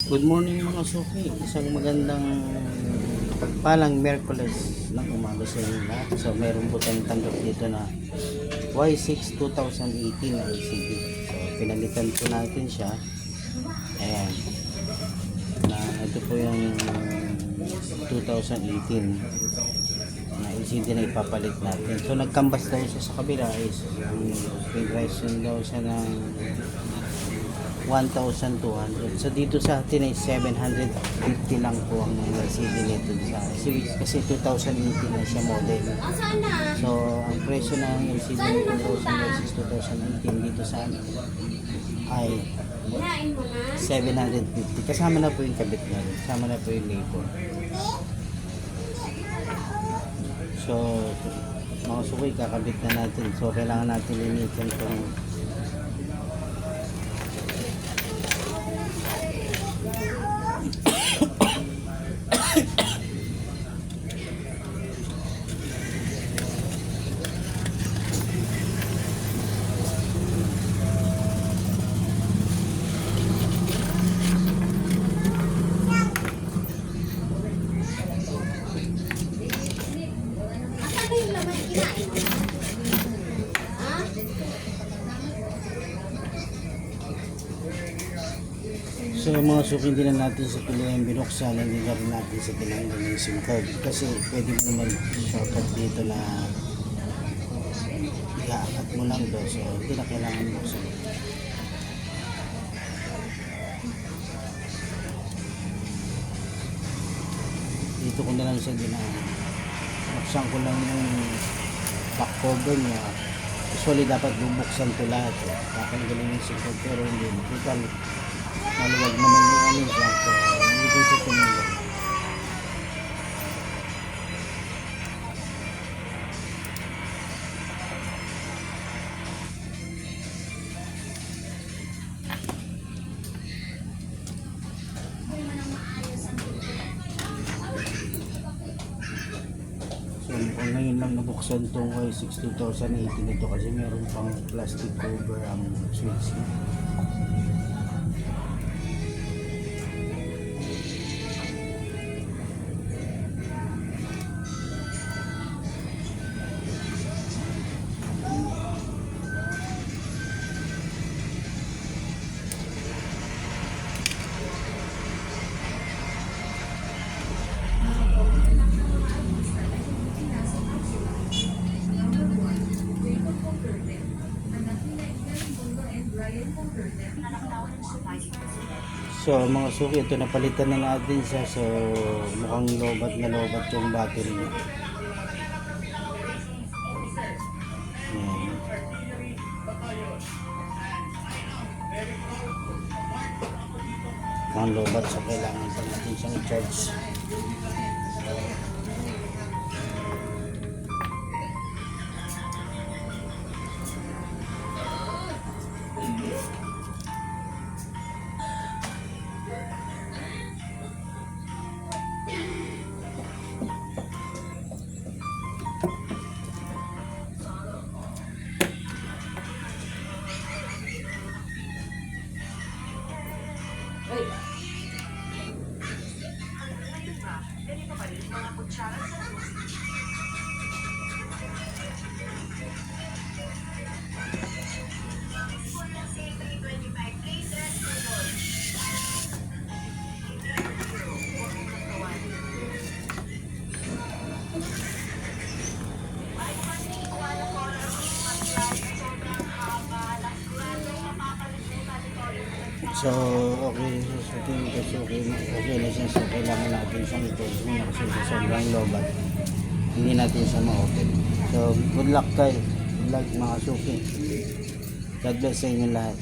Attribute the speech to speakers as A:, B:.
A: Good morning mga suki. Isang magandang pagpalang Miyerkules ng umaga sa inyo lahat. So meron po tayong tanggap dito na Y6 2018 na LCD. So pinalitan po natin siya. Ayan. Na ito po yung 2018 na LCD na ipapalit natin. So nagkambas daw siya sa kabila is ang price daw siya ng 1,200. So dito sa atin ay 750 lang po ang LCD nito sa kasi 2018 na siya model. So ang presyo ng LCD ng 2018 dito sa amin ay 750. Kasama na po yung kabit na rin. Kasama na po yung labor. So mga suki, kakabit na natin. So kailangan natin linitin itong So mga suki, hindi na natin sa pilihan binuksan, hindi na rin natin sa tinanggal yung SIM card kasi pwede mo naman shortcut dito na i-aangat mo lang doon, so hindi na kailangan buksan. Dito ko na lang siya buksan ko lang yung back cover niya. Usually dapat bubuksan ko lahat, tatanggalin yung SIM card pero hindi, total maluwag naman yung ano siya, so hindi ko siya tinanggal. So mukhang ngayon lang nabuksan itong Y6 2018 ito kasi meron pang plastic cover ang switch niya. So mga suki, ito napalitan na natin siya, so mukhang lobat na lobat yung battery niya. Mukhang lobat, so kailangan pa natin siyang i-charge. So okay, so tingin ko okay na siya, so kailangan natin siyang i-close muna kasi sa sobrang lobat hindi natin siya ma-open. So good luck kayo, good luck mga suki, God bless sa inyo lahat.